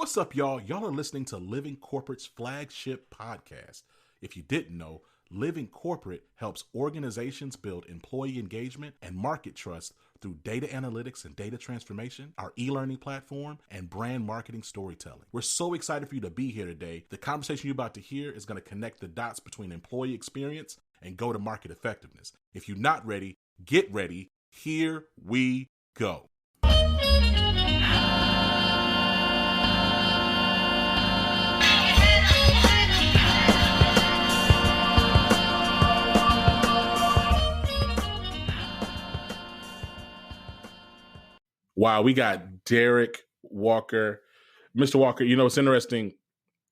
What's up, y'all? Y'all are listening to Living Corporate's flagship podcast. If you didn't know, Living Corporate helps organizations build employee engagement and market trust through data analytics and data transformation, our e-learning platform, and brand marketing storytelling. We're so excited for you to be here today. The conversation you're about to hear is going to connect the dots between employee experience and go-to-market effectiveness. If you're not ready, get ready. Here we go. Wow, we got Derek Walker. Mr. Walker, you know, it's interesting.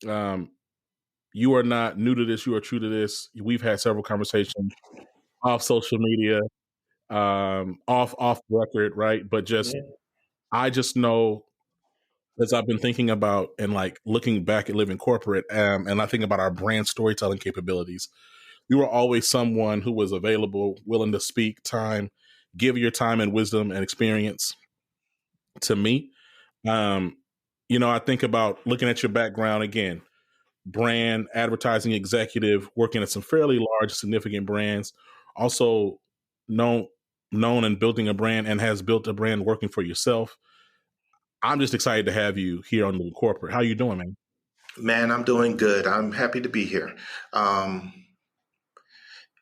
You are not new to this. You are true to this. We've had several conversations off social media, off record, right? But just, I just know, as I've been thinking about and like looking back at Living Corporate, and I think about our brand storytelling capabilities, you were always someone who was available, willing to speak, give your time and wisdom and experience to me. You know, I think about looking at your background again, brand, advertising executive, working at some fairly large, significant brands, also known and building a brand and has built a brand working for yourself. I'm just excited to have you here on Living Corporate. How you doing, man? Man, I'm doing good. I'm happy to be here.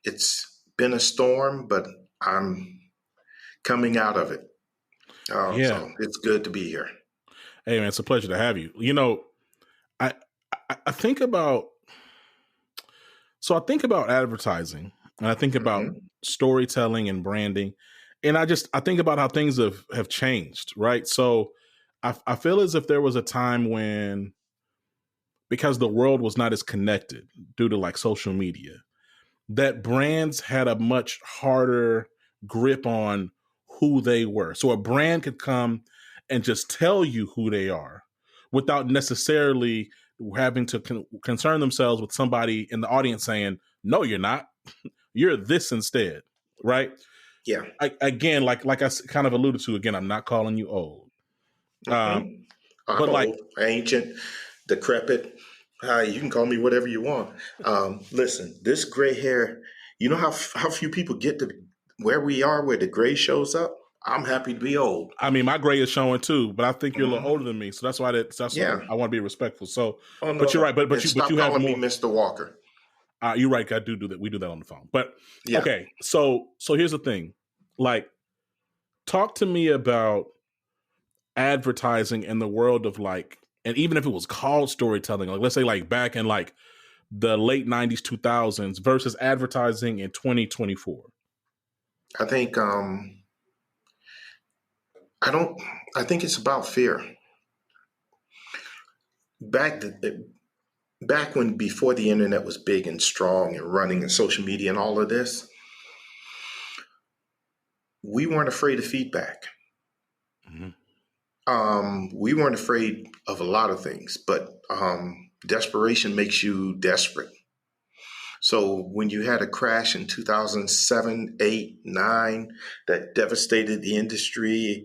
It's been a storm, but I'm coming out of it. So it's good to be here. Hey, man, it's a pleasure to have you. You know, I think about, I think about advertising, and I think about storytelling and branding, and I think about how things have changed, right? So I feel as if there was a time when, because the world was not as connected due to like social media, that brands had a much harder grip on who they were. So a brand could come and just tell you who they are without necessarily having to concern themselves with somebody in the audience saying, no, you're not. You're this instead, right? Yeah. Again, like I kind of alluded to, again, I'm not calling you old. I'm but like old, ancient, decrepit. You can call me whatever you want. Listen, this gray hair, you know how few people get to where we are, where the gray shows up? I'm happy to be old. I mean, my gray is showing too, but I think you're a little older than me, so that's why I want to be respectful. So, but you're right. But you have calling more. Me Mr. Walker. You're right. I do that. We do that on the phone. But okay, so here's the thing. Like, talk to me about advertising in the world of like, and even if it was called storytelling, like let's say like back in like the late 90s, 2000s versus advertising in 2024. I think I think it's about fear. Back when, before the internet was big and strong and running and social media and all of this, we weren't afraid of feedback. We weren't afraid of a lot of things, but desperation makes you desperate. So when you had a crash in 2007, 8, 9 that devastated the industry,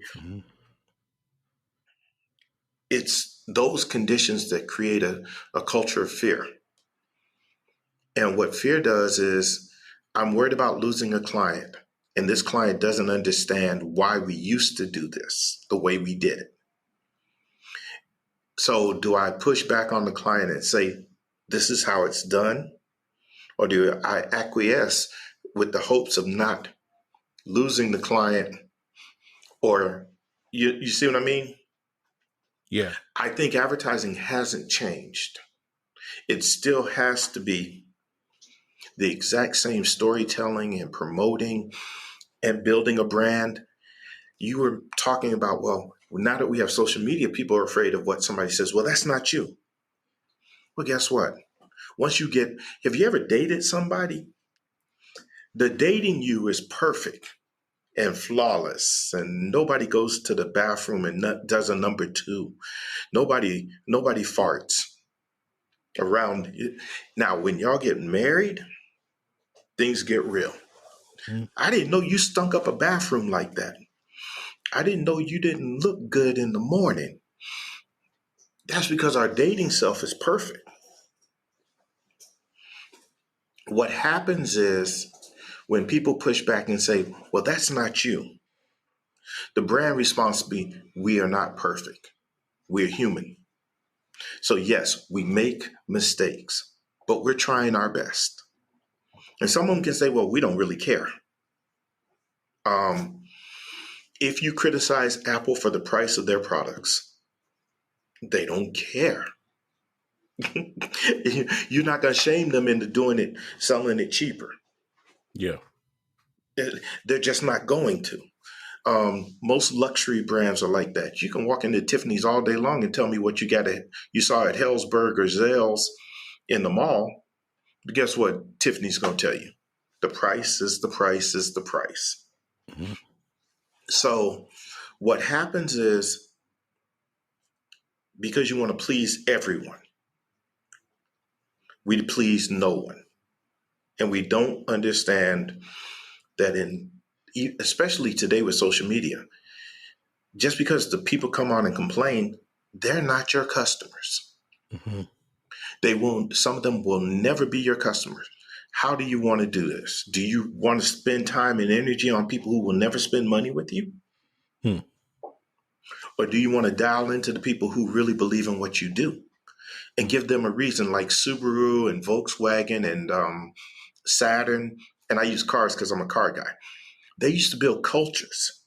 it's those conditions that create a culture of fear. And what fear does is, I'm worried about losing a client, and this client doesn't understand why we used to do this the way we did it. So do I push back on the client and say, this is how it's done? Or do I acquiesce with the hopes of not losing the client? Or you see what I mean? Yeah. I think advertising hasn't changed. It still has to be the exact same storytelling and promoting and building a brand. You were talking about, well, now that we have social media, people are afraid of what somebody says. Well, that's not you. Well, guess what? Have you ever dated somebody? The dating you is perfect and flawless, and nobody goes to the bathroom and does a number 2. Nobody farts around. Now, when y'all get married, things get real. I didn't know you stunk up a bathroom like that. I didn't know you didn't look good in the morning. That's because our dating self is perfect. What happens is when people push back and say, well, that's not you, the brand response will be, we are not perfect. We're human. So, yes, we make mistakes, but we're trying our best. And some of them can say, well, we don't really care. Um, if you criticize Apple for the price of their products, they don't care. You're not going to shame them into doing it, selling it cheaper. Yeah. They're just not going to. Most luxury brands are like that. You can walk into Tiffany's all day long and tell me what you saw at Hellsberg or Zales in the mall. But guess what? Tiffany's going to tell you the price is the price is the price. Mm-hmm. So what happens is, because you want to please everyone, we please no one. And we don't understand that especially today with social media, just because the people come on and complain, they're not your customers. Mm-hmm. Some of them will never be your customers. How do you want to do this? Do you want to spend time and energy on people who will never spend money with you? Or do you want to dial into the people who really believe in what you do and give them a reason, like Subaru and Volkswagen and Saturn? And I use cars because I'm a car guy. They used to build cultures.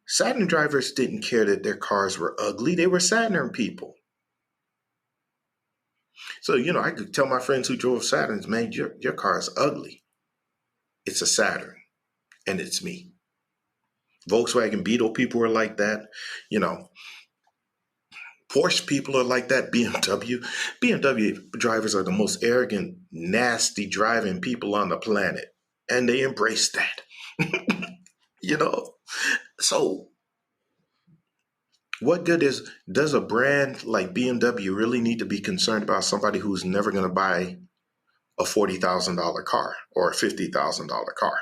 Saturn drivers didn't care that their cars were ugly. They were Saturn people. So, I could tell my friends who drove Saturns, man, your car is ugly. It's a Saturn, and it's me. Volkswagen Beetle people are like that. Porsche people are like that. BMW drivers are the most arrogant, nasty driving people on the planet, and they embrace that. So what good does a brand like BMW really need to be concerned about somebody who's never going to buy a $40,000 car or a $50,000 car?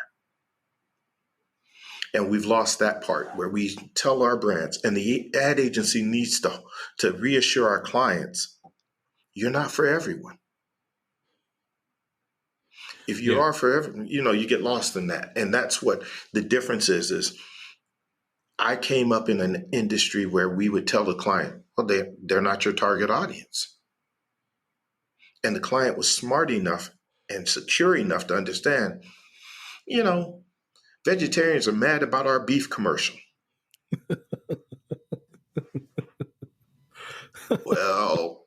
And we've lost that part where we tell our brands, and the ad agency needs to reassure our clients, you're not for everyone. If you are for everyone, you get lost in that. And that's what the difference is I came up in an industry where we would tell the client, well, they're not your target audience. And the client was smart enough and secure enough to understand, vegetarians are mad about our beef commercial. Well,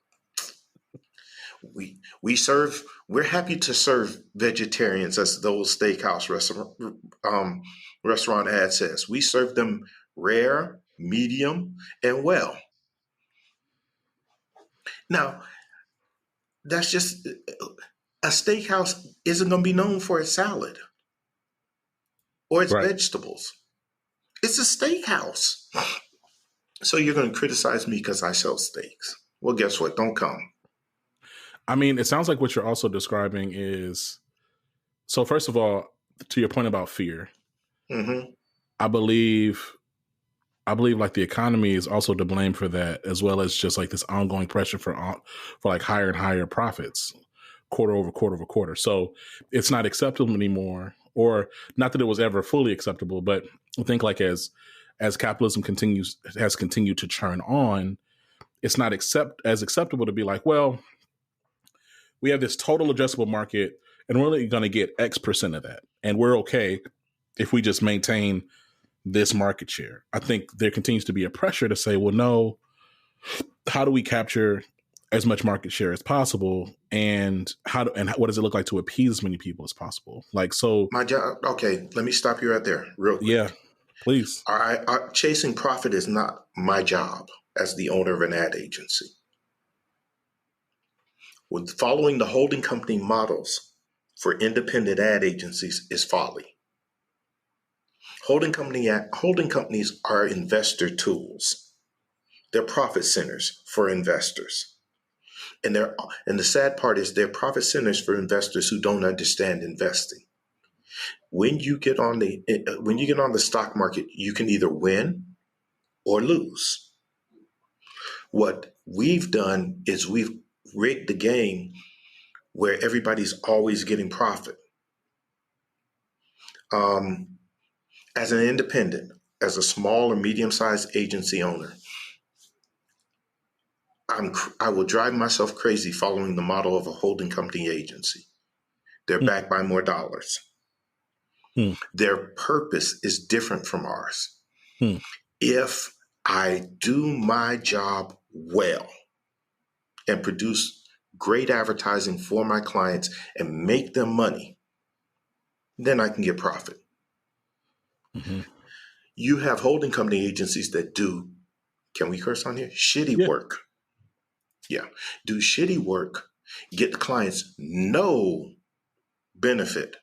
we're happy to serve vegetarians, as the old steakhouse restaurant ad says. We serve them rare, medium, and well. Now, that's just a steakhouse isn't going to be known for its salad or its vegetables. It's a steakhouse. So you're going to criticize me because I sell steaks. Well, guess what? Don't come. I mean, it sounds like what you're also describing is, so first of all, to your point about fear, mm-hmm. I believe like the economy is also to blame for that, as well as just like this ongoing pressure for like higher and higher profits, quarter over quarter over quarter. So it's not acceptable anymore, or not that it was ever fully acceptable, but I think like as capitalism has continued to churn on, it's not as acceptable to be like, well, we have this total addressable market and we're only going to get X percent of that. And we're okay if we just maintain this market share. I think there continues to be a pressure to say, well, no, how do we capture as much market share as possible? And what does it look like to appease as many people as possible? Like, so my job. Okay. Let me stop you right there real quick. Yeah, please. Chasing profit is not my job as the owner of an ad agency. With following the holding company models for independent ad agencies is folly. Holding companies are investor tools. They're profit centers for investors. And the sad part is they're profit centers for investors who don't understand investing. When you get on the stock market, you can either win or lose. What we've done is we've rigged the game where everybody's always getting profit. As an independent, as a small or medium-sized agency owner, I will drive myself crazy following the model of a holding company agency. They're backed by more dollars. Their purpose is different from ours. If I do my job well and produce great advertising for my clients and make them money, then I can get profit. You have holding company agencies that do, can we curse on here? Shitty work. Yeah. Do shitty work, get the clients no benefit.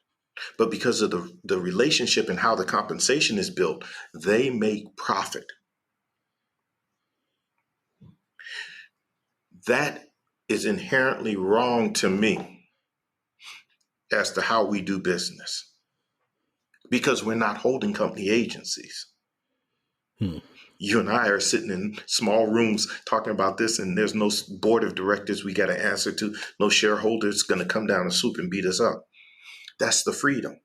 But because of the relationship and how the compensation is built, they make profit. That is inherently wrong to me as to how we do business, because we're not holding company agencies. You and I are sitting in small rooms talking about this, and there's no board of directors we got to answer to, no shareholders going to come down and swoop and beat us up. That's the freedom.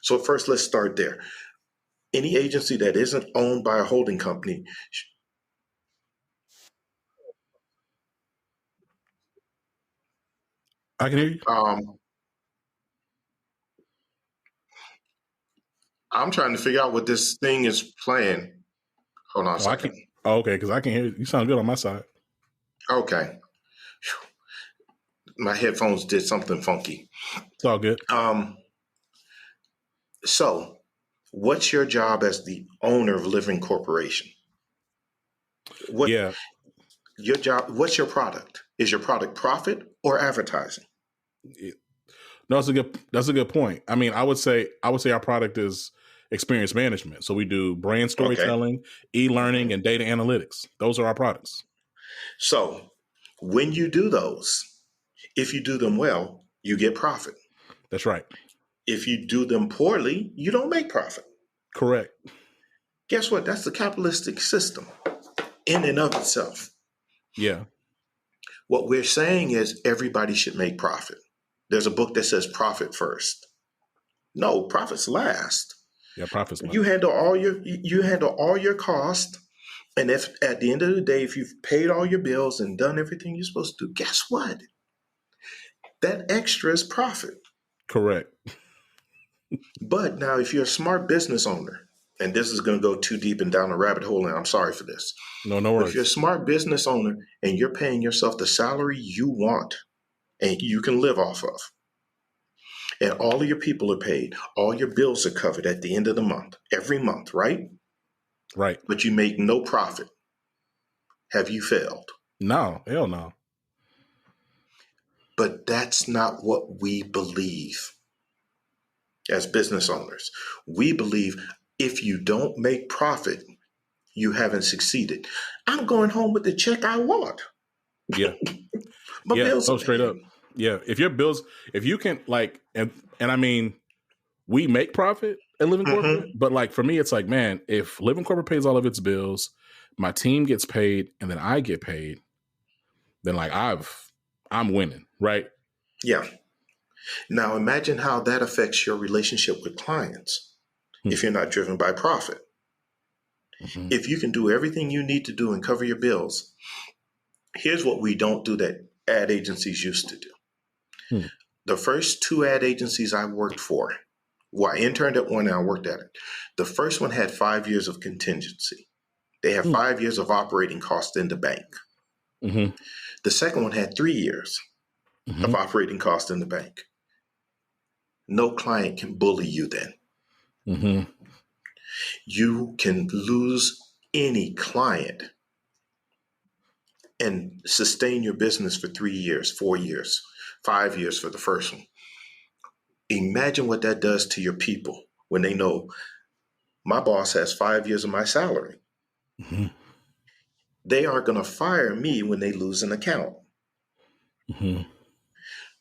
So first, let's start there. Any agency that isn't owned by a holding company. I can hear you. I'm trying to figure out what this thing is playing. Hold on a second. Okay, because I can hear you. You sound good on my side. Okay. My headphones did something funky. It's all good. So, what's your job as the owner of Living Corporation? Your job. What's your product? Is your product profit or advertising? No, that's a good point. I mean, I would say our product is experience management. So we do brand storytelling, e-learning, and data analytics. Those are our products. So when you do those, if you do them well, you get profit. That's right. If you do them poorly, you don't make profit. Correct. Guess what? That's the capitalistic system in and of itself. Yeah. What we're saying is everybody should make profit. There's a book that says profit first. No, profits last. Yeah, profits last. You handle all your cost, and if at the end of the day, if you've paid all your bills and done everything you're supposed to do, guess what? That extra is profit. Correct. But now, if you're a smart business owner, and this is going to go too deep and down a rabbit hole, and I'm sorry for this. No worries. If you're a smart business owner and you're paying yourself the salary you want and you can live off of, and all of your people are paid, all your bills are covered at the end of the month, every month, right? Right. But you make no profit. Have you failed? No, hell no. But that's not what we believe as business owners. We believe if you don't make profit, you haven't succeeded. I'm going home with the check I want. Yeah. My bills are straight up. Yeah. If you can and I mean, we make profit at Living Corporate, but for me, it's like, man, if Living Corporate pays all of its bills, my team gets paid, and then I get paid, then I'm winning, right? Yeah. Now imagine how that affects your relationship with clients if you're not driven by profit. If you can do everything you need to do and cover your bills, here's what we don't do that ad agencies used to do. The first 2 ad agencies I worked for, I interned at one and I worked at it. The first one had 5 years of contingency. They had 5 years of operating costs in the bank. The second one had 3 years of operating costs in the bank. No client can bully you then. You can lose any client and sustain your business for 3 years, 4 years, 5 years for the first one. Imagine what that does to your people when they know my boss has 5 years of my salary. They aren't going to fire me when they lose an account.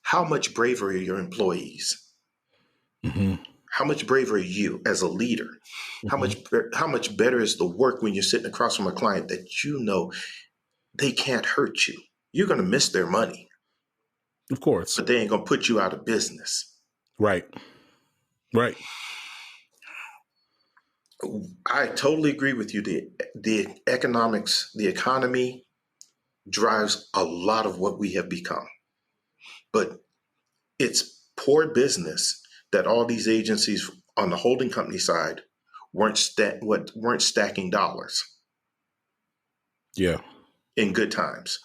How much braver are your employees? How much braver are you as a leader? How much better is the work when you're sitting across from a client that you know they can't hurt you. You're going to miss their money, Of course. but they ain't going to put you out of business. Right. Right. I totally agree with you. The economics, the economy drives a lot of what we have become. But it's poor business that all these agencies on the holding company side weren't stacking dollars. Yeah. In good times.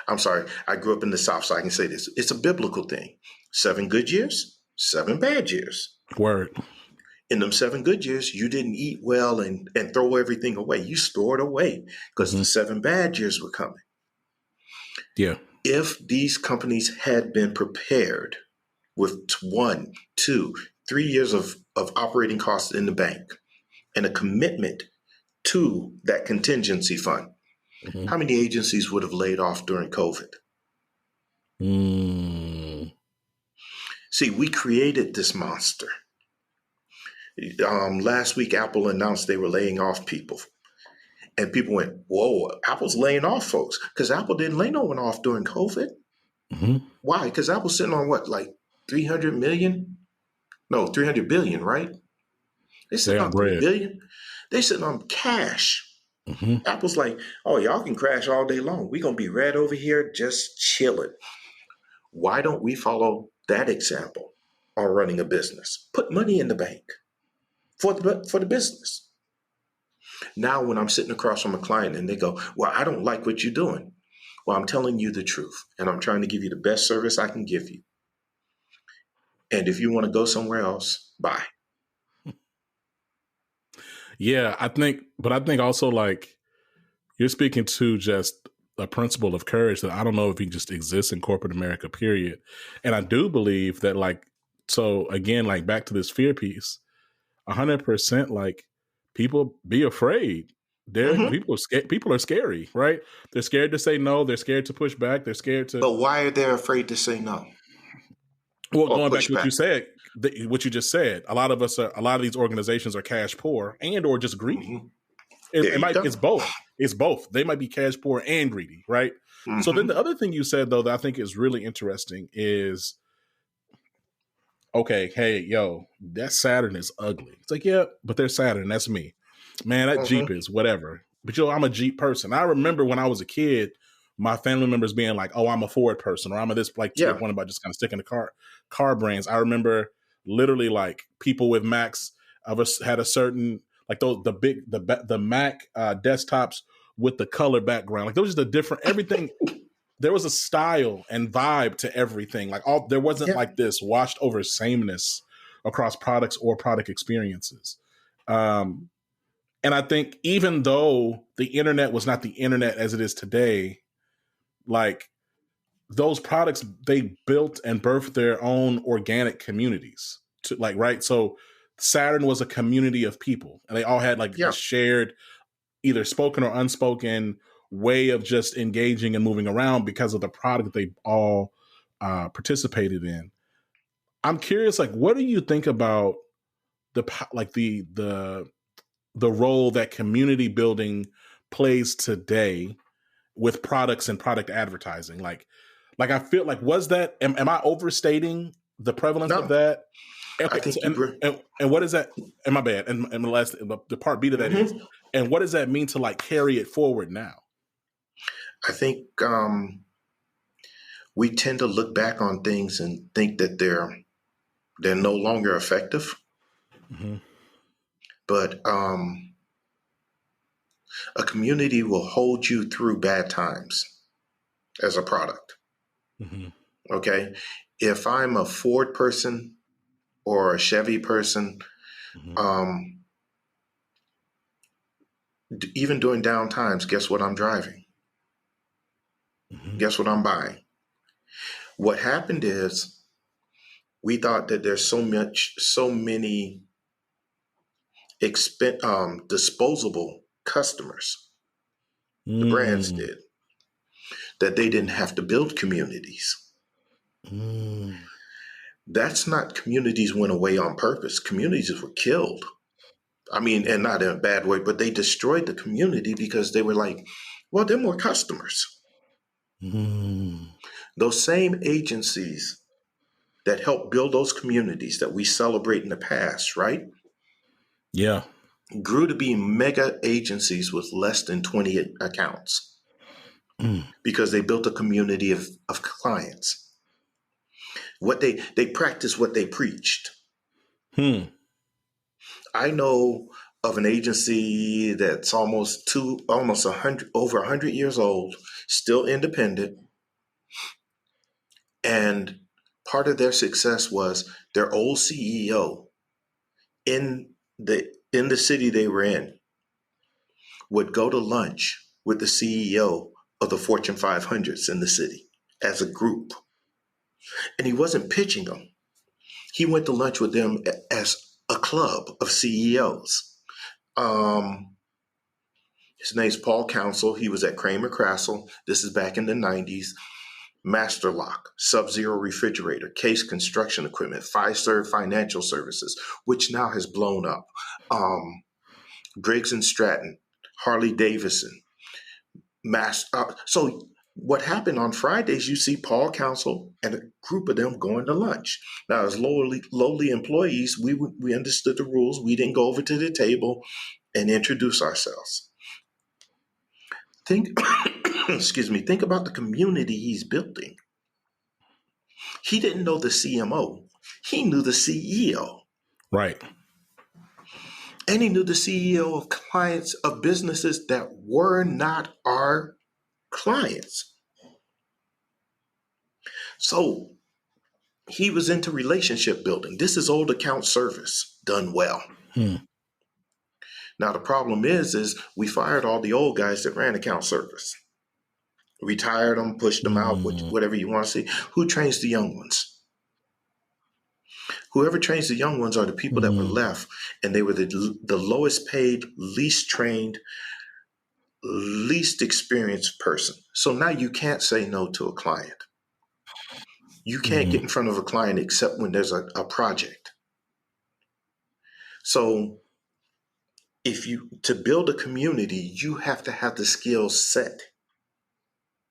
I'm sorry, I grew up in the South, so I can say this. It's a biblical thing. 7 good years, 7 bad years. Word. In them 7 good years, you didn't eat well and throw everything away. You stored away because the 7 bad years were coming. Yeah. If these companies had been prepared with 1, 2, 3 years of operating costs in the bank and a commitment to that contingency fund, how many agencies would have laid off during COVID? See, we created this monster. Last week, Apple announced they were laying off people. And people went, whoa, Apple's laying off folks. Because Apple didn't lay no one off during COVID. Why? Because Apple's sitting on what, like 300 million? No, 300 billion, right? They're sitting on 3 billion. They're sitting on cash. Apple's like, oh, y'all can crash all day long. We're going to be right over here just chilling. Why don't we follow that example on running a business? Put money in the bank for the business. Now, when I'm sitting across from a client and they go, well, I don't like what you're doing. Well, I'm telling you the truth, and I'm trying to give you the best service I can give you. And if you want to go somewhere else, bye. Yeah, I think also, like, you're speaking to just a principle of courage that I don't know if it just exists in corporate America, period. And I do believe that, like, so again, like back to this fear piece, 100%, like, people be afraid. People are scary, right? They're scared to say no. They're scared to push back. They're scared to. But why are they afraid to say no? Well, going back to what you said, what you just said, a lot of these organizations are cash poor and or just greedy. It's both. It's both. They might be cash poor and greedy, right? So then the other thing you said, though, that I think is really interesting is, okay, hey, yo, that Saturn is ugly. It's like, yeah, but they're Saturn. That's me. Man, that Jeep is whatever. But, I'm a Jeep person. I remember when I was a kid, my family members being like, oh, I'm a Ford person, or I'm a this, like, one about just kind of sticking to car brands. I remember literally, like, people with Macs of us had a certain, like, the Mac desktops with the color background. Like, those are the different, everything. There was a style and vibe to everything. Like, there wasn't like this washed over sameness across products or product experiences. And I think even though the internet was not the internet as it is today, like, those products, they built and birthed their own organic communities to, like, right. So Saturn was a community of people, and they all had like a shared, either spoken or unspoken way of just engaging and moving around because of the product they all participated in. I'm curious, like, what do you think about the role that community building plays today with products and product advertising? Like I feel like, was that, am I overstating the prevalence of that? Okay, I think and what is that? And my bad. And the last, the part B to that is, and what does that mean to, like, carry it forward now? I think we tend to look back on things and think that they're no longer effective. But a community will hold you through bad times as a product. Okay. If I'm a Ford person or a Chevy person, even during down times, guess what I'm driving? Guess what I'm buying? What happened is, we thought that there's so many disposable customers, the brands did, that they didn't have to build communities. That's not, communities went away on purpose. Communities were killed. I mean, and not in a bad way, but they destroyed the community because they were like, Well, they're more customers. Mm. Those same agencies that helped build those communities that we celebrate in the past, right? Yeah. Grew to be mega agencies with less than 20 accounts because they built a community of clients. What they practiced what they preached. Hmm. I know of an agency that's almost 100, over 100 years old, still independent, and part of their success was their old CEO in the city they were in would go to lunch with the CEO of the Fortune 500s in the city as a group. And he wasn't pitching them. He went to lunch with them as a club of CEOs. His name's Paul Council. He was at Kramer Krasl. This is back in the 90s. Master Lock, Sub-Zero Refrigerator, Case Construction Equipment, Fiserv Financial Services, which now has blown up. Briggs and Stratton, Harley Davidson. So what happened on Fridays, you see Paul Council and a group of them going to lunch. Now, as lowly employees, we understood the rules. We didn't go over to the table and introduce ourselves. Think, excuse me, think about the community he's building. He didn't know the CMO. He knew the CEO. Right. And he knew the CEO of clients of businesses that were not our clients. So he was into relationship building. This is old account service done well. Now, the problem is we fired all the old guys that ran account service. Retired them, pushed them out, whatever you want to see. Who trains the young ones? Whoever trains the young ones are the people that were left, and they were the lowest paid, least trained, least experienced person. So now you can't say no to a client. You can't get in front of a client except when there's a project. So to build a community, you have to have the skill set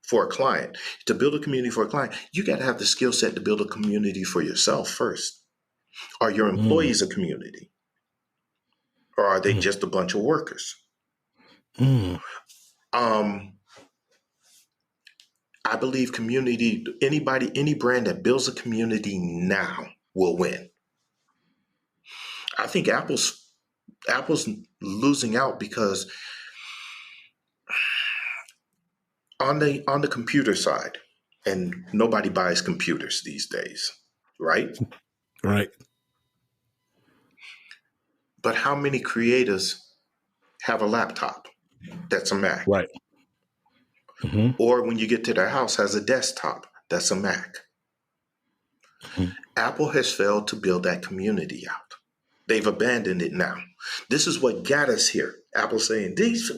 for a client. To build a community for a client, you got to have the skill set to build a community for yourself first. Are your employees a community? Or are they just a bunch of workers? I believe any brand that builds a community now will win. I think Apple's losing out because on the computer side, and nobody buys computers these days, right? Right. But how many creators have a laptop that's a Mac? Right. Or when you get to their house, has a desktop that's a Mac. Apple has failed to build that community out. They've abandoned it now. This is what got us here. Apple saying these,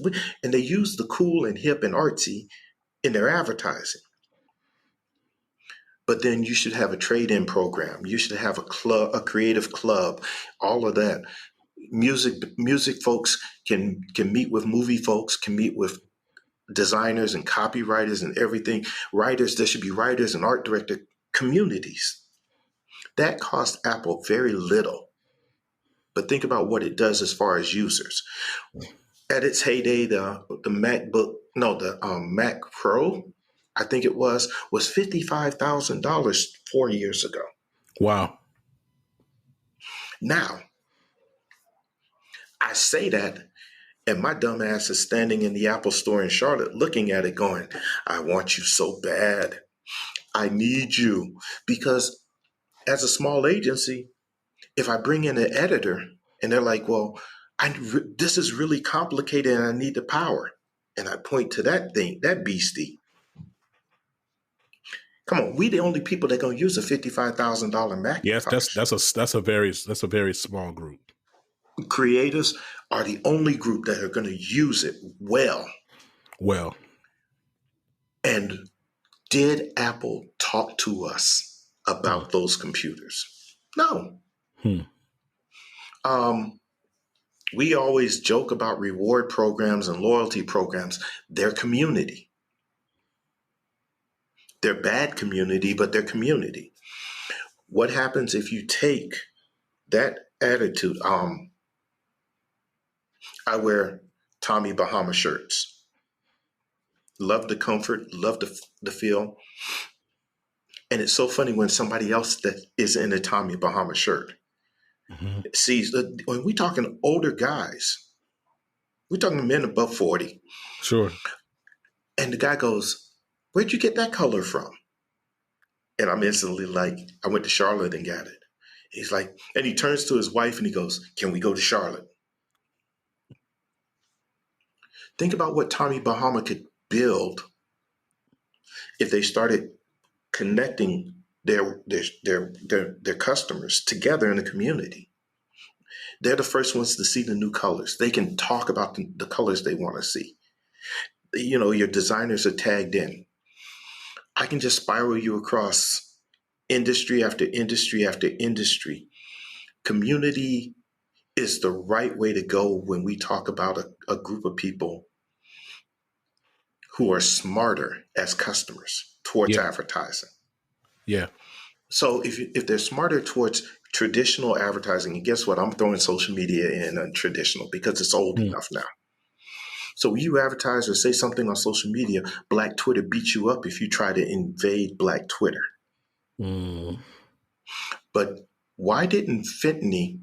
and they use the cool and hip and artsy in their advertising. But then you should have a trade-in program. You should have a club, a creative club, all of that. Music folks can meet with movie folks, can meet with designers and copywriters and everything. Writers, there should be writers and art director communities. That cost Apple very little. But think about what it does as far as users. At its heyday, the Mac Pro, I think it was $55,000 4 years ago. Wow. Now, I say that, and my dumb ass is standing in the Apple store in Charlotte looking at it going, I want you so bad. I need you. Because as a small agency, if I bring in an editor and they're like, well, this is really complicated and I need the power. And I point to that thing, that beastie. Come on, we the only people that gonna use a $55,000 Mac. Yes, that's a very small group. Creators are the only group that are gonna use it well. Well. And did Apple talk to us about those computers? No. We always joke about reward programs and loyalty programs. They're community. They're bad community, but they're community. What happens if you take that attitude? I wear Tommy Bahama shirts. Love the comfort, love the feel. And it's so funny when somebody else that is in a Tommy Bahama shirt sees, when we talking older guys, we're talking men above 40. Sure. And the guy goes, "Where'd you get that color from?" And I'm instantly like, "I went to Charlotte and got it." He's like, and he turns to his wife and he goes, "Can we go to Charlotte?" Think about what Tommy Bahama could build if they started connecting their customers together in a community. They're the first ones to see the new colors. They can talk about the colors they want to see. You know, your designers are tagged in. I can just spiral you across industry after industry after industry. Community is the right way to go when we talk about a group of people who are smarter as customers towards advertising. Yeah. So if they're smarter towards traditional advertising, and guess what? I'm throwing social media in on traditional because it's old enough now. So when you advertise or say something on social media, Black Twitter beats you up if you try to invade Black Twitter. But why didn't Fenty,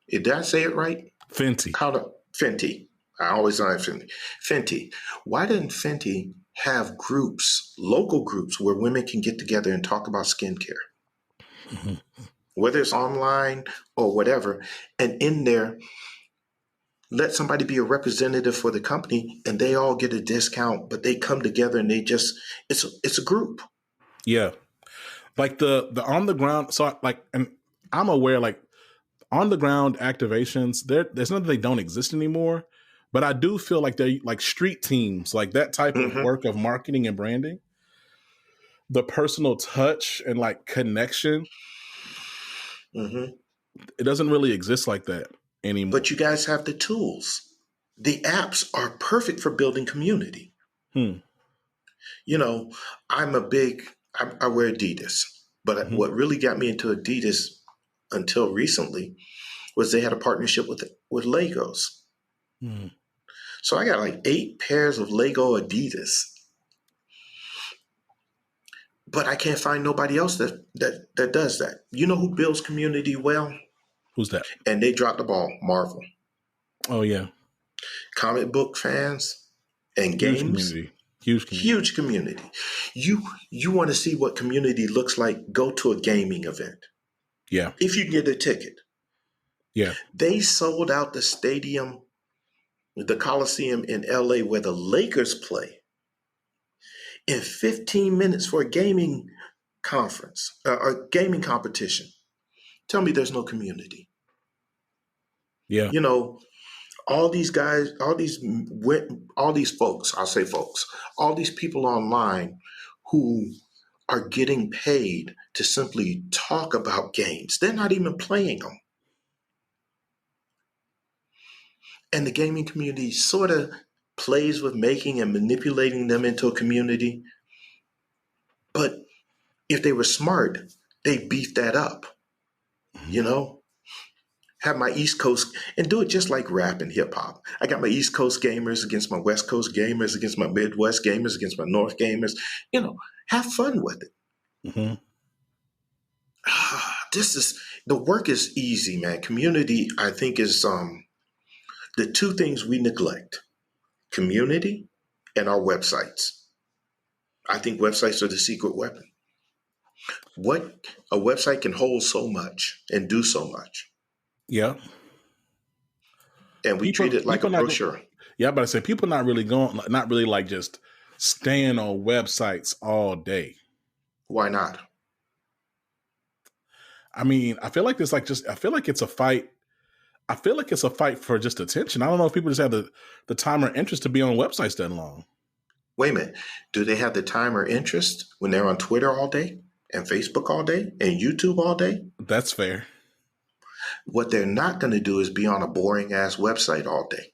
did I say it right? Fenty. Fenty. I always know Fenty. Fenty. Why didn't Fenty have groups, local groups, where women can get together and talk about skincare? Whether it's online or whatever, and in there, let somebody be a representative for the company and they all get a discount, but they come together and they just, it's a group. Yeah. Like the on the ground. So like, and I'm aware, like on the ground activations, there's nothing, they don't exist anymore, but I do feel like they're like street teams, like that type of work of marketing and branding, the personal touch and like connection. It doesn't really exist like that anymore. But you guys have the tools. The apps are perfect for building community. You know, I wear Adidas, but what really got me into Adidas until recently was they had a partnership with Legos. So I got like 8 pairs of Lego Adidas, but I can't find nobody else that does that. You know who builds community well? Who's that? And they dropped the ball. Marvel. Oh yeah. Comic book fans and games. Huge community. You want to see what community looks like? Go to a gaming event. Yeah. If you can get a ticket. Yeah. They sold out the stadium, the Coliseum in LA where the Lakers play, in 15 minutes for a gaming conference, a gaming competition. Tell me there's no community. Yeah. You know, all these guys, all these folks, I'll say folks, all these people online who are getting paid to simply talk about games. They're not even playing them. And the gaming community sort of plays with making and manipulating them into a community. But if they were smart, they beef that up, you know? Have my East Coast, and do it just like rap and hip hop. I got my East Coast gamers against my West Coast gamers, against my Midwest gamers, against my North gamers. You know, have fun with it. The work is easy, man. Community, I think, is the 2 things we neglect: community and our websites. I think websites are the secret weapon. What a website can hold so much and do so much. Yeah. And we treat it like a brochure. Yeah, but I say people not really like just staying on websites all day. Why not? I mean, I feel like it's a fight. I feel like it's a fight for just attention. I don't know if people just have the time or interest to be on websites that long. Wait a minute. Do they have the time or interest when they're on Twitter all day and Facebook all day and YouTube all day? That's fair. What they're not going to do is be on a boring ass website all day.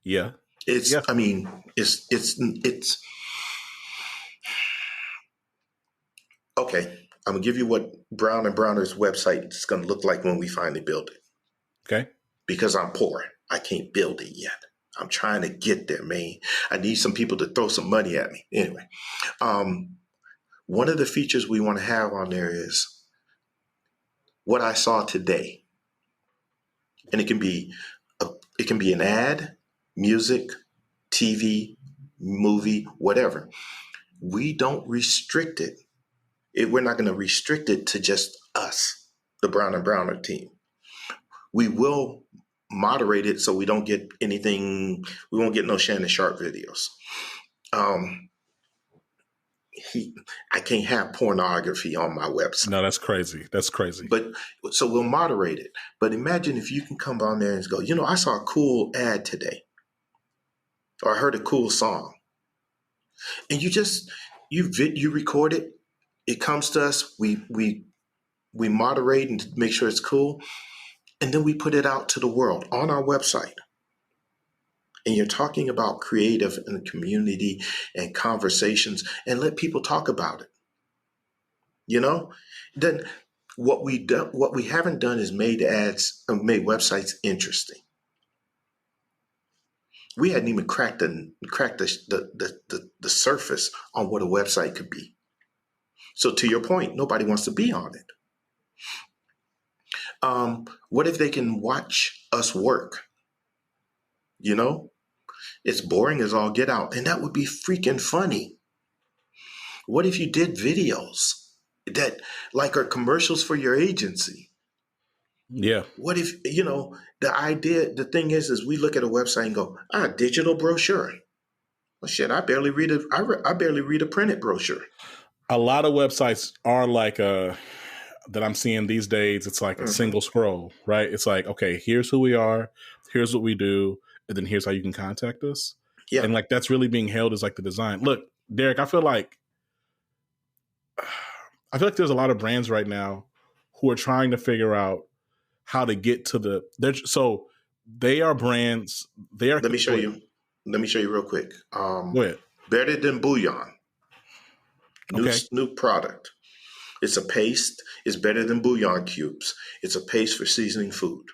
Yeah. It's, Yeah. I mean, it's okay. I'm gonna give you what Brown and Browner's website is going to look like when we finally build it. Okay. Because I'm poor, I can't build it yet. I'm trying to get there, man. I need some people to throw some money at me. Anyway, one of the features we want to have on there is what I saw today, and it can be an ad, music, TV, movie, whatever. We don't restrict it. We're not going to restrict it to just us, the Brown and Browner team. We will moderate it so we don't get anything. We won't get no Shannon Sharp videos. I can't have pornography on my website. No, that's crazy. That's crazy. But so we'll moderate it. But imagine if you can come on there and go, I saw a cool ad today, or I heard a cool song, and you record it. It comes to us. We moderate and make sure it's cool, and then we put it out to the world on our website. And you're talking about creative and community and conversations, and let people talk about it. Then what we haven't done is made websites interesting. We hadn't even cracked the surface on what a website could be. So to your point, nobody wants to be on it. What if they can watch us work? It's boring as all get out, and that would be freaking funny. What if you did videos that are commercials for your agency? Yeah. What if, the thing is we look at a website and go, digital brochure. Well, shit, I barely read a printed brochure. A lot of websites are like that I'm seeing these days. It's like a single scroll, right? It's like, okay, here's who we are. Here's what we do. And then here's how you can contact us. Yeah. And like, that's really being held as like the design. Look, Derek, I feel like there's a lot of brands right now who are trying to figure out how to get to so they are brands. They are. Let me show you real quick. Go ahead. Better Than Bouillon. Okay. New product. It's a paste. It's better than bouillon cubes. It's a paste for seasoning food.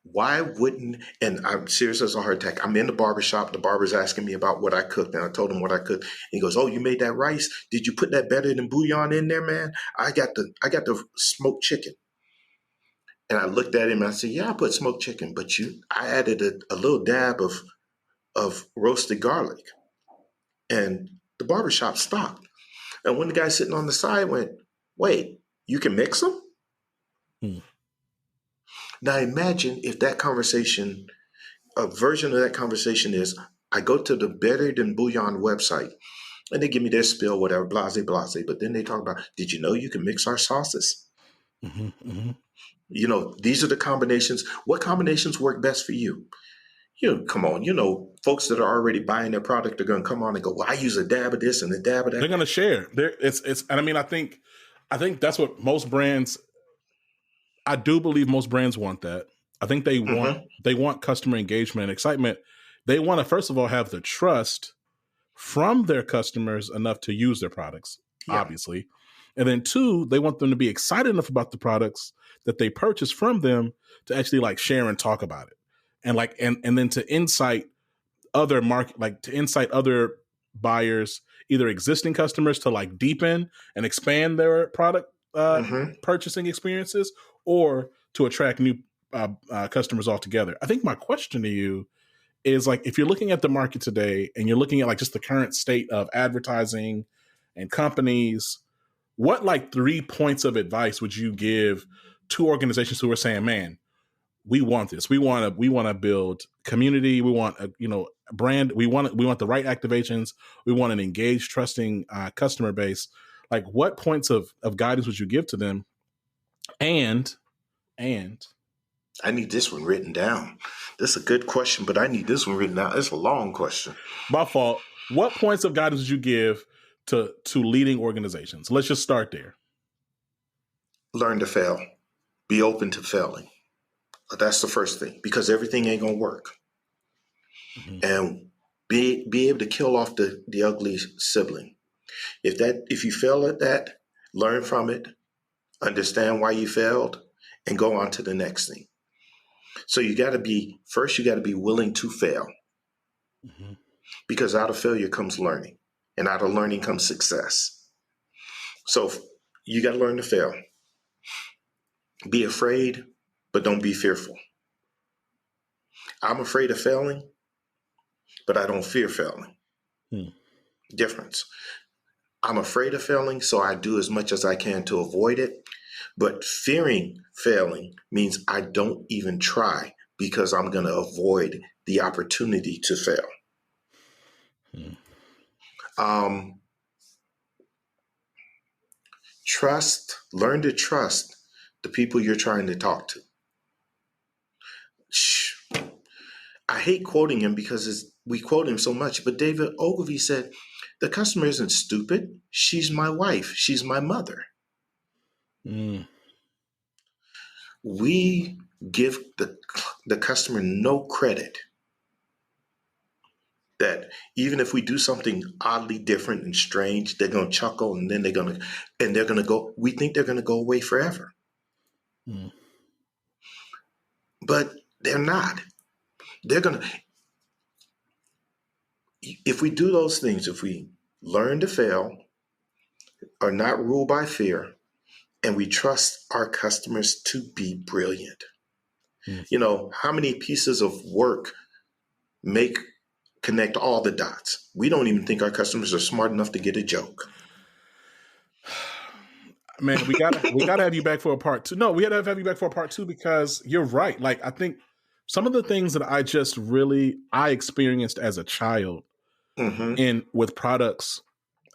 Why wouldn't, and I'm serious as a heart attack. I'm in the barbershop. The barber's asking me about what I cooked, and I told him what I cooked. And he goes, "Oh, you made that rice? Did you put that Better Than Bouillon in there, man? I got the smoked chicken." And I looked at him and I said, "Yeah, I put smoked chicken, but I added a little dab of roasted garlic." And the barbershop stopped. And when the guy sitting on the side went, "Wait, you can mix them?" Now imagine if that conversation, a version of that conversation is, I go to the Better Than Bouillon website and they give me their spill, whatever, blase, blase. But then they talk about, did you know you can mix our sauces? These are the combinations. What combinations work best for you? Come on, folks that are already buying their product are going to come on and go, well, I use a dab of this and a dab of that. They're going to share. And I mean, I think that's what most brands, I do believe most brands want that. I think they want customer engagement and excitement. They want to, first of all, have the trust from their customers enough to use their products, obviously. And then two, they want them to be excited enough about the products that they purchase from them to actually like share and talk about it. And and then to insight other other buyers, either existing customers to like deepen and expand their product purchasing experiences, or to attract new customers altogether. I think my question to you is like, if you're looking at the market today and you're looking at like just the current state of advertising and companies, what like 3 points of advice would you give to organizations who are saying, man, we want this. We want to build community. We want a brand. We want the right activations. We want an engaged, trusting customer base. Like, what points of guidance would you give to them? And I need this one written down. This is a good question, but I need this one written down. It's a long question. My fault. What points of guidance would you give to leading organizations? Let's just start there. learn to fail. Be open to failing. That's the first thing, because everything ain't gonna work. Mm-hmm. And be able to kill off the ugly sibling. If you fail at that, learn from it, understand why you failed, and go on to the next thing. So you got to be willing to fail, mm-hmm. because out of failure comes learning, and out of learning comes success. So you got to learn to fail. Be afraid, but don't be fearful. I'm afraid of failing, but I don't fear failing. Difference. I'm afraid of failing, so I do as much as I can to avoid it. But fearing failing means I don't even try, because I'm going to avoid the opportunity to fail. Learn to trust the people you're trying to talk to. I hate quoting him because we quote him so much, but David Ogilvy said, the customer isn't stupid. She's my wife. She's my mother. We give the customer no credit that even if we do something oddly different and strange, they're going to chuckle, and then they're going to go, we think they're going to go away forever. But they're not. They're going to, if we do those things, if we learn to fail, are not ruled by fear, and we trust our customers to be brilliant. You know, how many pieces of work connect all the dots? We don't even think our customers are smart enough to get a joke. Man, we gotta have you back for a part two. No, we gotta have you back for a part two, because you're right. Like, I think some of the things that I experienced as a child with products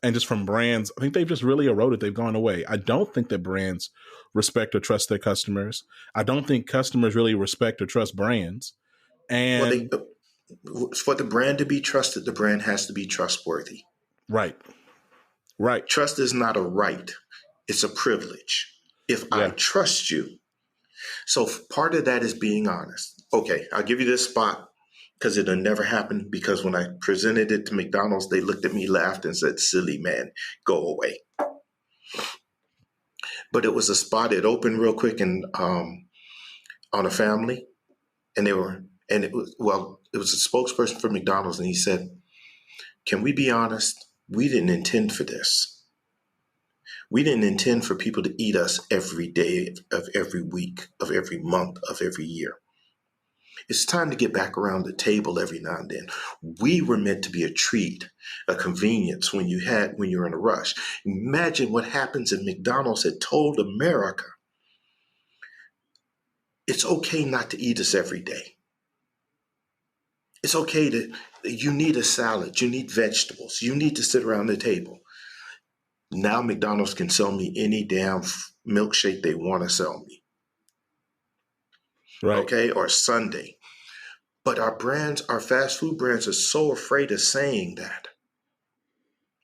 and just from brands, I think they've just really eroded. They've gone away. I don't think that brands respect or trust their customers. I don't think customers really respect or trust brands. And for the brand to be trusted, the brand has to be trustworthy. Right. Trust is not a right. It's a privilege. If I trust you. So part of that is being honest. Okay, I'll give you this spot, because it'll never happen, because when I presented it to McDonald's, they looked at me, laughed, and said, silly man, go away. But it was a spot, it opened real quick and on a family, and it was a spokesperson for McDonald's, and he said, can we be honest? We didn't intend for this. We didn't intend for people to eat us every day of every week, of every month, of every year. It's time to get back around the table every now and then. We were meant to be a treat, a convenience when you're in a rush. Imagine what happens if McDonald's had told America, it's okay not to eat us every day. It's okay you need a salad, you need vegetables, you need to sit around the table. Now McDonald's can sell me any damn milkshake they want to sell me. Right. Okay, or Sunday. But our fast food brands are so afraid of saying that.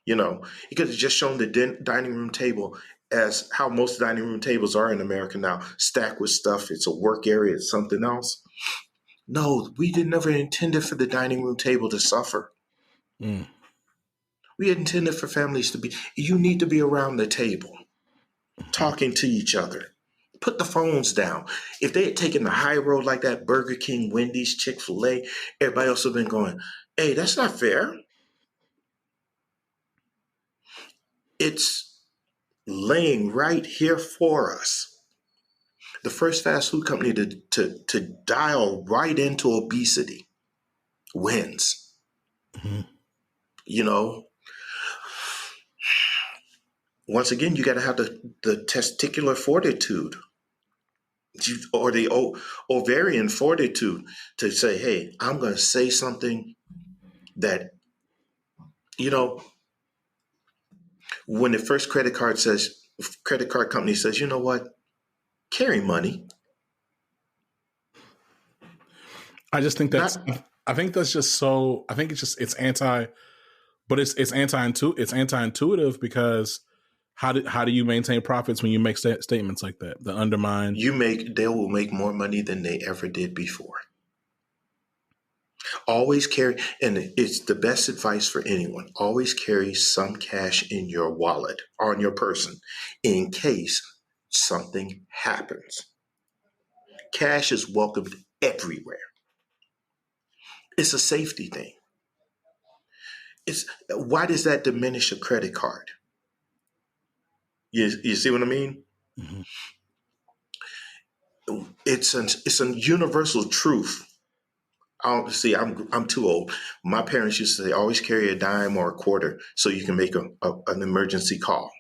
You know, you could have just shown the dining room table as how most dining room tables are in America now, stacked with stuff. It's a work area, it's something else. No, we never intended for the dining room table to suffer. We intended for families you need to be around the table, talking to each other. Put the phones down. If they had taken the high road like that, Burger King, Wendy's, Chick-fil-A, everybody else would have been going, hey, that's not fair. It's laying right here for us. The first fast food company to dial right into obesity wins. You know, once again, you got to have the testicular fortitude or the ovarian fortitude to say, hey, I'm going to say something that, you know, when the first credit card company says, you know what, carry money. I just think it's anti-intuitive, because How do you maintain profits when you make statements like that? The undermine. They will make more money than they ever did before. Always carry, and it's the best advice for anyone. Always carry some cash in your wallet or on your person in case something happens. Cash is welcomed everywhere. It's a safety thing. Why does that diminish a credit card? You see what I mean? Mm-hmm. It's a universal truth. I'm too old. My parents used to say, always carry a dime or a quarter so you can make an emergency call.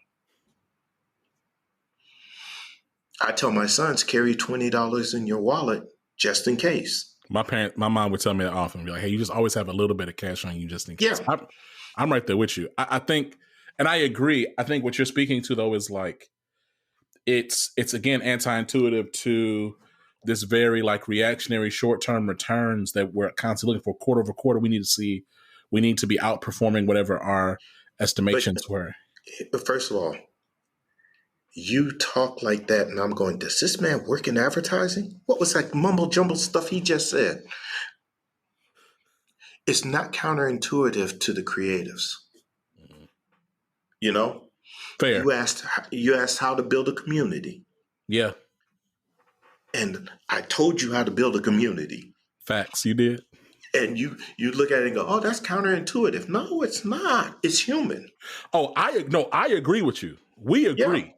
I tell my sons, carry $20 in your wallet just in case. My mom would tell me that often. Be like, hey, you just always have a little bit of cash on you just in case. Yeah. I'm right there with you. I think, and I agree. I think what you're speaking to though is like, it's again anti-intuitive to this very like reactionary short-term returns that we're constantly looking for quarter over quarter. We need to be outperforming whatever our estimations were. But first of all, you talk like that and I'm going, does this man work in advertising? What was that mumble jumble stuff he just said? It's not counterintuitive to the creatives. Mm-hmm. You know? Fair. You asked how to build a community. Yeah. And I told you how to build a community. Facts, you did. And you look at it and go, oh, that's counterintuitive. No, it's not. It's human. Oh, I agree with you. We agree. Yeah.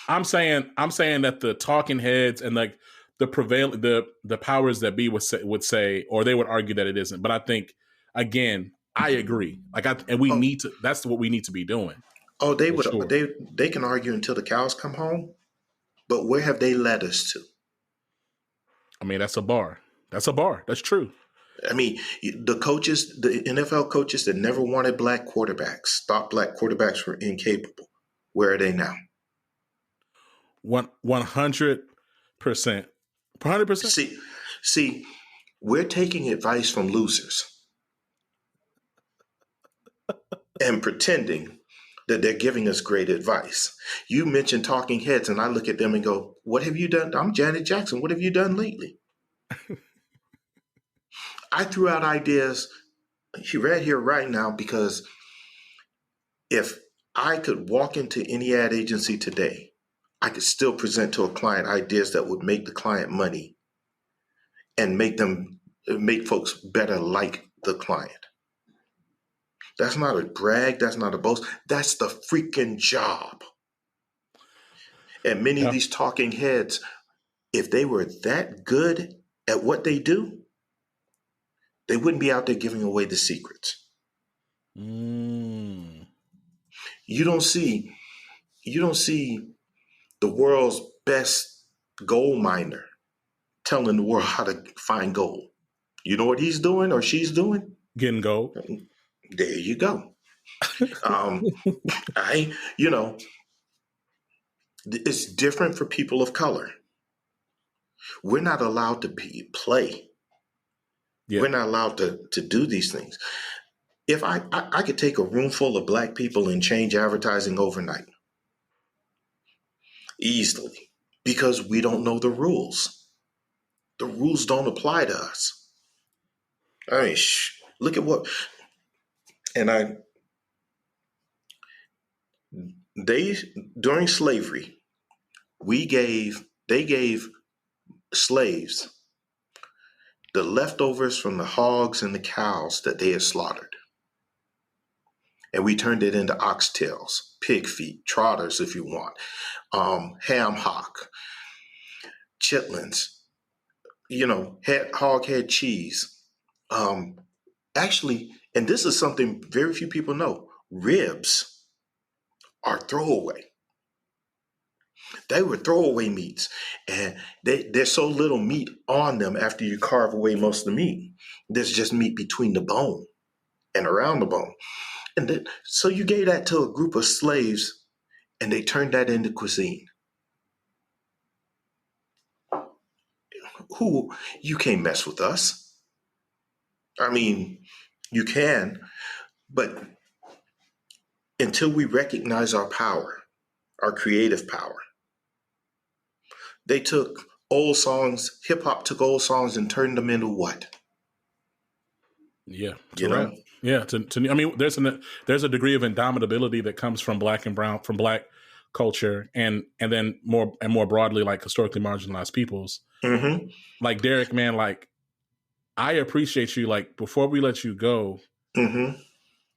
I'm saying that the talking heads and like the powers that be would say, or they would argue that it isn't. But I think again, I agree. Need to. That's what we need to be doing. Oh, they would. Sure. They can argue until the cows come home. But where have they led us to? I mean, that's a bar. That's true. I mean, the NFL coaches that never wanted black quarterbacks, thought black quarterbacks were incapable. Where are they now? 100%. 100%. See, we're taking advice from losers and pretending that they're giving us great advice. You mentioned talking heads, and I look at them and go, what have you done? I'm Janet Jackson. What have you done lately? I threw out ideas right here, right now, because if I could walk into any ad agency today, I could still present to a client ideas that would make the client money and make folks better like the client. That's not a brag. That's not a boast. That's the freaking job. And many of these talking heads, if they were that good at what they do, they wouldn't be out there giving away the secrets. Mm. You don't see the world's best gold miner telling the world how to find gold. You know what he's doing or she's doing? Getting gold. There you go. It's different for people of color. We're not allowed to play. Yeah. We're not allowed to do these things. If I could take a room full of black people and change advertising overnight, easily, because we don't know the rules. The rules don't apply to us. I mean, look at what, and during slavery, they gave slaves the leftovers from the hogs and the cows that they had slaughtered. And we turned it into oxtails, pig feet, trotters, if you want, ham hock, chitlins, hog head cheese. Actually, and this is something very few people know, ribs are throwaway. They were throwaway meats, and there's so little meat on them after you carve away most of the meat. There's just meat between the bone and around the bone. And then, so you gave that to a group of slaves, and they turned that into cuisine. You can't mess with us. I mean, you can, but until we recognize our power, our creative power. They took old songs, hip hop took old songs and turned them into what? Yeah, you know. Yeah, I mean, there's a degree of indomitability that comes from black and brown, from black culture, and then more broadly, like historically marginalized peoples. Mm-hmm. Like Derek, man, like I appreciate you. Like before we let you go, Mm-hmm.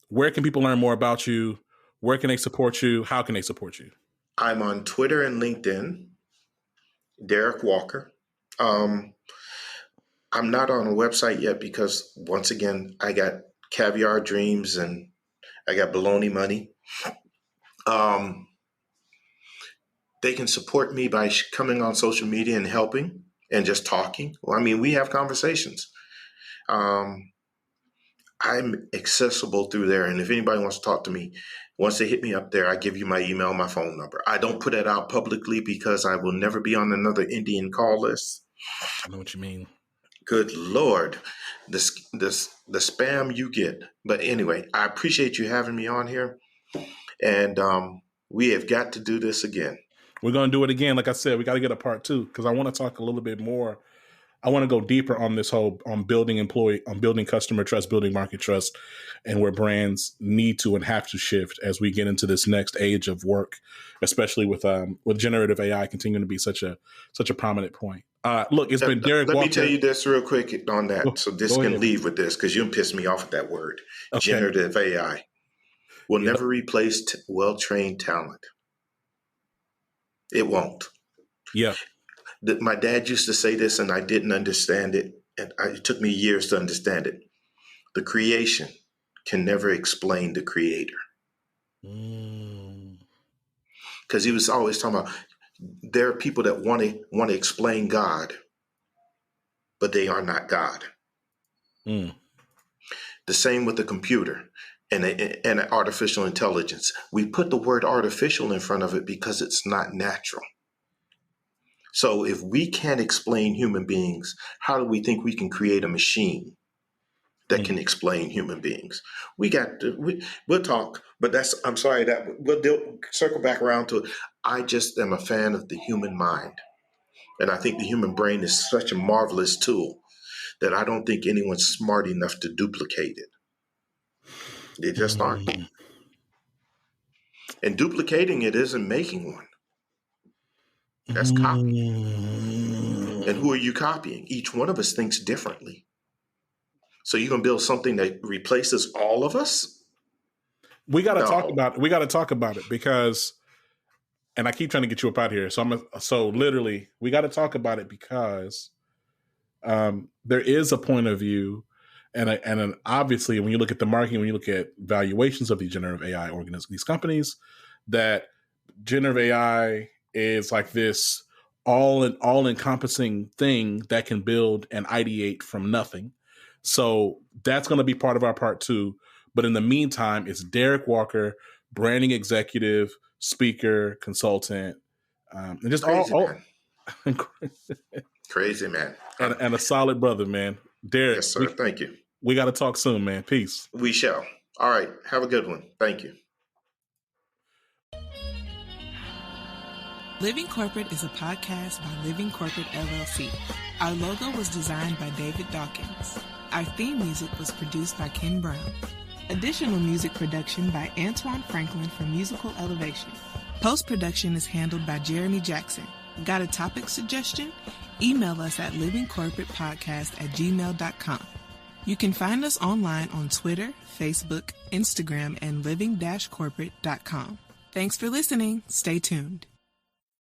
where can people learn more about you? Where can they support you? How can they support you? I'm on Twitter and LinkedIn, Derek Walker. I'm not on a website yet because, once again, I got caviar dreams and I got baloney money. They can support me by coming on social media and helping and just talking. Well, I mean, we have conversations. I'm accessible through there. And if anybody wants to talk to me, once they hit me up there, I give you my email, my phone number. I don't put it out publicly because I will never be on another Indian call list. I know what you mean. Good Lord, the spam you get. But anyway, I appreciate you having me on here. And we have got to do this again. We're going to do it again. Like I said, we got to get a part 2 because I want to talk a little bit more. I want to go deeper on this whole, on building customer trust, building market trust, and where brands need to and have to shift as we get into this next age of work, especially with generative AI continuing to be such a prominent point. Look, it's been Derek Walker. Let me tell you this real quick on that. So this can leave with this because you pissed me off with that word. Okay. Generative AI will never replace well-trained talent. It won't. Yeah. My dad used to say this and I didn't understand it. And it took me years to understand it. The creation can never explain the creator. Because he was always talking about there are people that want to explain God, but they are not God. The same with the computer and artificial intelligence. We put the word artificial in front of it because it's not natural. So if we can't explain human beings, how do we think we can create a machine that can explain human beings? We'll talk, but I'm sorry that we'll circle back around to it. I just am a fan of the human mind. And I think the human brain is such a marvelous tool that I don't think anyone's smart enough to duplicate it. They just aren't. And duplicating it isn't making one. That's copying. And who are you copying? Each one of us thinks differently. So you're going to build something that replaces all of us? We got to talk about it. We got to talk about it because, and I keep trying to get you up out here. So literally, we got to talk about it because there is a point of view, and obviously, when you look at the marketing, when you look at valuations of these generative AI organisms, these companies, that generative AI is like this all-encompassing thing that can build and ideate from nothing. So that's going to be part of our part 2. But in the meantime, it's Derek Walker, branding executive, speaker, consultant, and just crazy all man. Crazy man, and a solid brother, man. Derek, yes, sir. Thank you. We got to talk soon, man. Peace. We shall. All right. Have a good one. Thank you. Living Corporate is a podcast by Living Corporate LLC. Our logo was designed by David Dawkins. Our theme music was produced by Ken Brown. Additional music production by Antoine Franklin for Musical Elevation. Post-production is handled by Jeremy Jackson. Got a topic suggestion? Email us at livingcorporatepodcast@gmail.com. You can find us online on Twitter, Facebook, Instagram, and living-corporate.com. Thanks for listening. Stay tuned.